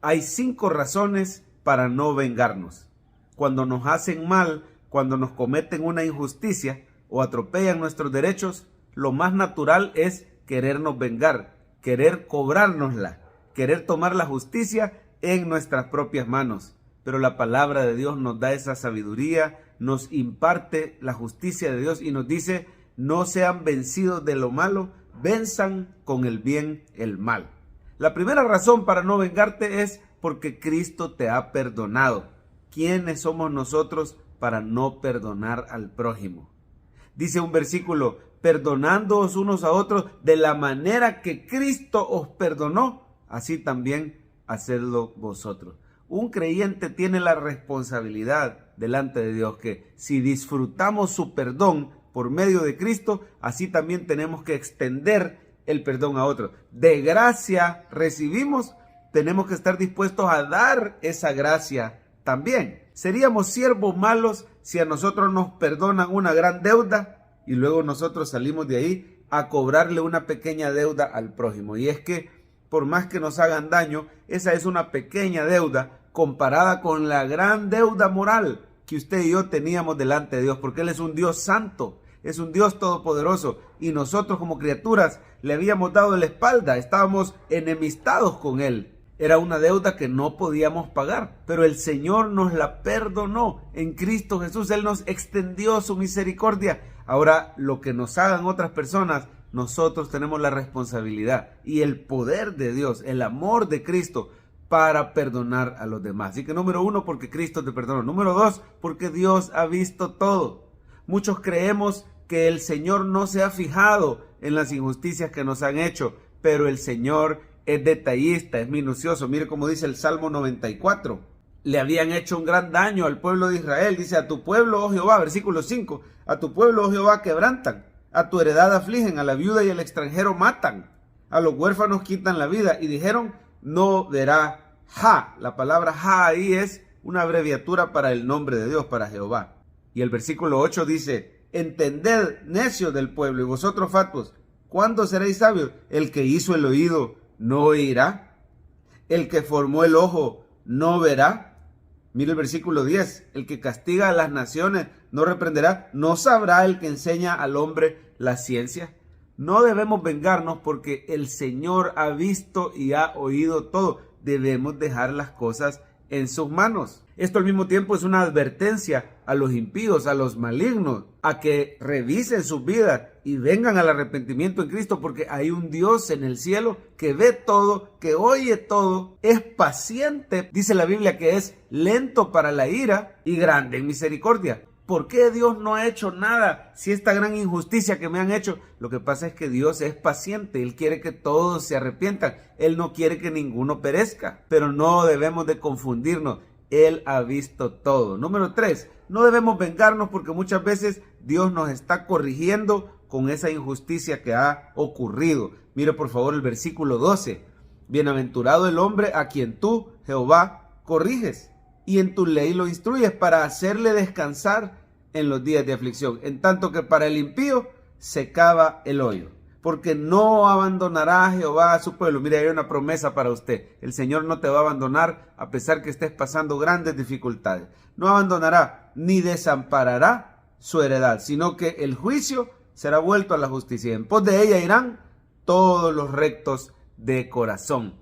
Hay 5 razones para no vengarnos. Cuando nos hacen mal, cuando nos cometen una injusticia o atropellan nuestros derechos, lo más natural es querernos vengar, querer cobrárnosla, querer tomar la justicia en nuestras propias manos. Pero la palabra de Dios nos da esa sabiduría, nos imparte la justicia de Dios y nos dice: no sean vencidos de lo malo, venzan con el bien el mal. La primera razón para no vengarte es porque Cristo te ha perdonado. ¿Quiénes somos nosotros para no perdonar al prójimo? Dice un versículo: perdonándoos unos a otros de la manera que Cristo os perdonó, así también hacedlo vosotros. Un creyente tiene la responsabilidad delante de Dios que si disfrutamos su perdón por medio de Cristo, así también tenemos que extender el perdón a otros. De gracia recibimos, tenemos que estar dispuestos a dar esa gracia también. Seríamos siervos malos si a nosotros nos perdonan una gran deuda y luego nosotros salimos de ahí a cobrarle una pequeña deuda al prójimo. Y es que por más que nos hagan daño, esa es una pequeña deuda comparada con la gran deuda moral que usted y yo teníamos delante de Dios, porque Él es un Dios santo, es un Dios todopoderoso, y nosotros como criaturas le habíamos dado la espalda, estábamos enemistados con Él. Era una deuda que no podíamos pagar, pero el Señor nos la perdonó en Cristo Jesús. Él nos extendió su misericordia. Ahora, lo que nos hagan otras personas, nosotros tenemos la responsabilidad y el poder de Dios, el amor de Cristo para perdonar a los demás. Así que número 1, porque Cristo te perdonó. Número 2, porque Dios ha visto todo. Muchos creemos que el Señor no se ha fijado en las injusticias que nos han hecho, pero el Señor es detallista, es minucioso. Mire cómo dice el Salmo 94. Le habían hecho un gran daño al pueblo de Israel. Dice: a tu pueblo, oh Jehová, versículo 5, a tu pueblo, oh Jehová, quebrantan, a tu heredad afligen, a la viuda y al extranjero matan, a los huérfanos quitan la vida. Y dijeron: no verá Ja. La palabra Ja ahí es una abreviatura para el nombre de Dios, para Jehová. Y el versículo 8 dice: entended, necios del pueblo, y vosotros fatuos, ¿cuándo seréis sabios? El que hizo el oído no oirá, el que formó el ojo no verá. Mire el versículo 10, el que castiga a las naciones no reprenderá, no sabrá el que enseña al hombre la ciencia. No debemos vengarnos porque el Señor ha visto y ha oído todo. Debemos dejar las cosas en sus manos. Esto al mismo tiempo es una advertencia a los impíos, a los malignos, a que revisen sus vidas y vengan al arrepentimiento en Cristo, porque hay un Dios en el cielo que ve todo, que oye todo, es paciente. Dice la Biblia que es lento para la ira y grande en misericordia. ¿Por qué Dios no ha hecho nada si esta gran injusticia que me han hecho? Lo que pasa es que Dios es paciente. Él quiere que todos se arrepientan. Él no quiere que ninguno perezca. Pero no debemos de confundirnos. Él ha visto todo. Número 3. No debemos vengarnos porque muchas veces Dios nos está corrigiendo con esa injusticia que ha ocurrido. Mire por favor el versículo 12. Bienaventurado el hombre a quien tú, Jehová, corriges, y en tu ley lo instruyes para hacerle descansar en los días de aflicción, en tanto que para el impío se cava el hoyo, porque no abandonará a Jehová a su pueblo. Mire, hay una promesa para usted: el Señor no te va a abandonar a pesar que estés pasando grandes dificultades. No abandonará ni desamparará su heredad, sino que el juicio será vuelto a la justicia. En pos de ella irán todos los rectos de corazón.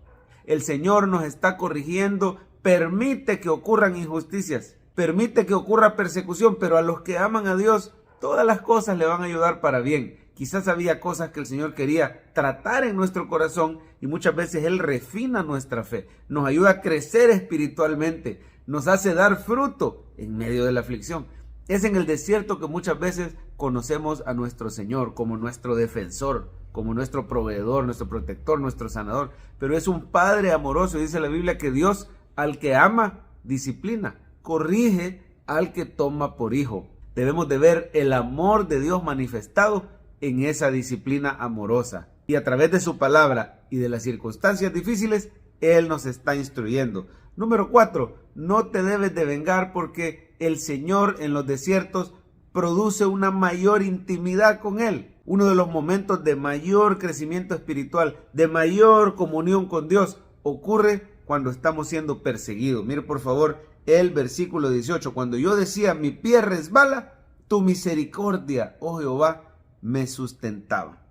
El Señor nos está corrigiendo. Permite que ocurran injusticias, permite que ocurra persecución, pero a los que aman a Dios, todas las cosas le van a ayudar para bien. Quizás había cosas que el Señor quería tratar en nuestro corazón y muchas veces Él refina nuestra fe, nos ayuda a crecer espiritualmente, nos hace dar fruto en medio de la aflicción. Es en el desierto que muchas veces conocemos a nuestro Señor como nuestro defensor, como nuestro proveedor, nuestro protector, nuestro sanador. Pero es un Padre amoroso. Dice la Biblia que Dios al que ama, disciplina, corrige al que toma por hijo. Debemos de ver el amor de Dios manifestado en esa disciplina amorosa. Y a través de su palabra y de las circunstancias difíciles, Él nos está instruyendo. Número 4, no te debes de vengar porque el Señor en los desiertos produce una mayor intimidad con Él. Uno de los momentos de mayor crecimiento espiritual, de mayor comunión con Dios, ocurre cuando estamos siendo perseguidos. Mire por favor el versículo 18. Cuando yo decía, mi pie resbala, tu misericordia, oh Jehová, me sustentaba.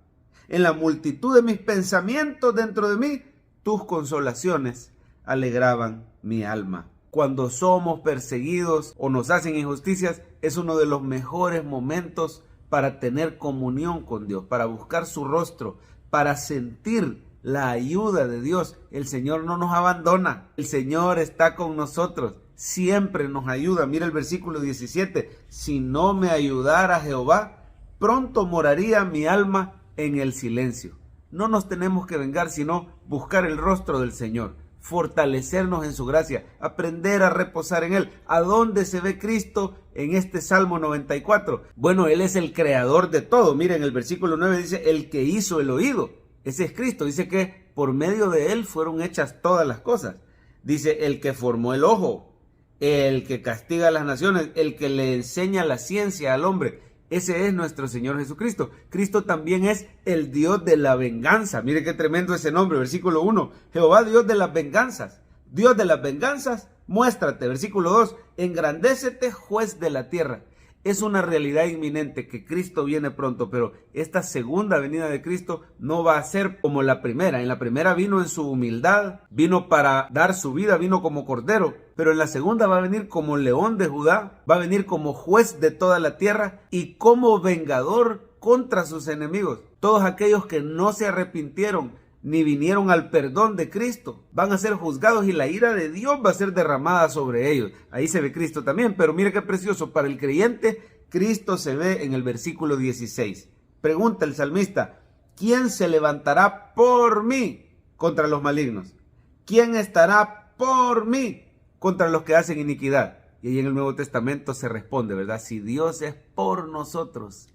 En la multitud de mis pensamientos dentro de mí, tus consolaciones alegraban mi alma. Cuando somos perseguidos o nos hacen injusticias, es uno de los mejores momentos para tener comunión con Dios, para buscar su rostro, para sentir la ayuda de Dios. El Señor no nos abandona, el Señor está con nosotros, siempre nos ayuda. Mira el versículo 17, si no me ayudara Jehová, pronto moraría mi alma en el silencio. No nos tenemos que vengar, sino buscar el rostro del Señor, fortalecernos en su gracia, aprender a reposar en Él. ¿A dónde se ve Cristo en este Salmo 94? Bueno, Él es el creador de todo. Miren, el versículo 9 dice, el que hizo el oído. Ese es Cristo. Dice que por medio de Él fueron hechas todas las cosas. Dice, el que formó el ojo, el que castiga a las naciones, el que le enseña la ciencia al hombre. Ese es nuestro Señor Jesucristo. Cristo también es el Dios de la venganza. Mire qué tremendo ese nombre. Versículo 1. Jehová, Dios de las venganzas. Dios de las venganzas, muéstrate. Versículo 2. Engrandécete, juez de la tierra. Es una realidad inminente que Cristo viene pronto, pero esta segunda venida de Cristo no va a ser como la primera. En la primera vino en su humildad, vino para dar su vida, vino como cordero, pero en la segunda va a venir como león de Judá, va a venir como juez de toda la tierra y como vengador contra sus enemigos. Todos aquellos que no se arrepintieron ni vinieron al perdón de Cristo van a ser juzgados y la ira de Dios va a ser derramada sobre ellos. Ahí se ve Cristo también, pero mire qué precioso. Para el creyente, Cristo se ve en el versículo 16. Pregunta el salmista, ¿quién se levantará por mí contra los malignos? ¿Quién estará por mí contra los que hacen iniquidad? Y ahí en el Nuevo Testamento se responde, ¿verdad? Si Dios es por nosotros,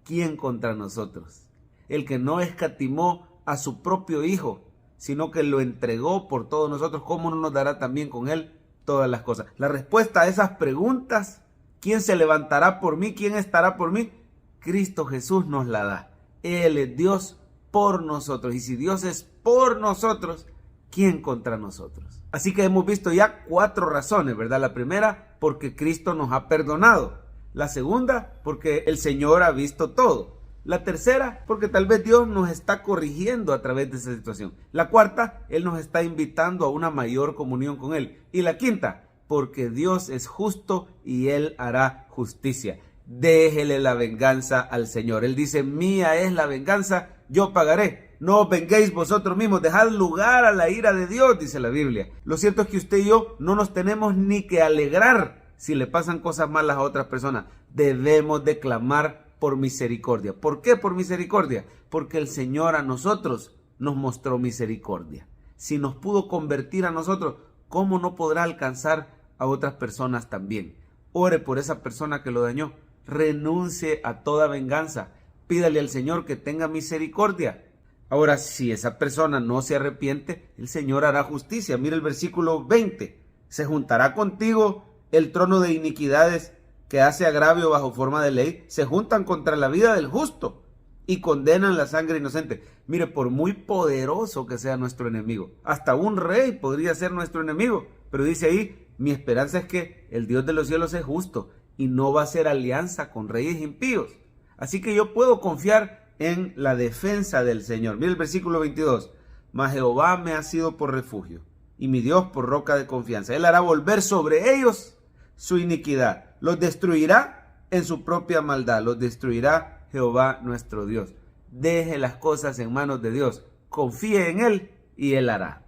¿quién contra nosotros? El que no escatimó a su propio Hijo, sino que lo entregó por todos nosotros, ¿cómo no nos dará también con Él todas las cosas? La respuesta a esas preguntas, ¿quién se levantará por mí? ¿Quién estará por mí? Cristo Jesús nos la da. Él es Dios por nosotros. Y si Dios es por nosotros, ¿quién contra nosotros? Así que hemos visto ya 4 razones, ¿verdad? La primera, porque Cristo nos ha perdonado. La segunda, porque el Señor ha visto todo. La tercera, porque tal vez Dios nos está corrigiendo a través de esa situación. La cuarta, Él nos está invitando a una mayor comunión con Él. Y la quinta, porque Dios es justo y Él hará justicia. Déjele la venganza al Señor. Él dice, mía es la venganza, yo pagaré. No os venguéis vosotros mismos, dejad lugar a la ira de Dios, dice la Biblia. Lo cierto es que usted y yo no nos tenemos ni que alegrar si le pasan cosas malas a otras personas. Debemos de clamar por misericordia. ¿Por qué por misericordia? Porque el Señor a nosotros nos mostró misericordia. Si nos pudo convertir a nosotros, ¿cómo no podrá alcanzar a otras personas también? Ore por esa persona que lo dañó. Renuncie a toda venganza. Pídale al Señor que tenga misericordia. Ahora, si esa persona no se arrepiente, el Señor hará justicia. Mira el versículo 20. Se juntará contigo el trono de iniquidades que hace agravio bajo forma de ley, se juntan contra la vida del justo y condenan la sangre inocente. Mire, por muy poderoso que sea nuestro enemigo, hasta un rey podría ser nuestro enemigo, pero dice ahí, mi esperanza es que el Dios de los cielos es justo y no va a hacer alianza con reyes impíos. Así que yo puedo confiar en la defensa del Señor. Mire el versículo 22, mas Jehová me ha sido por refugio y mi Dios por roca de confianza. Él hará volver sobre ellos su iniquidad. Los destruirá en su propia maldad. Los destruirá Jehová nuestro Dios. Deje las cosas en manos de Dios. Confíe en Él y Él hará.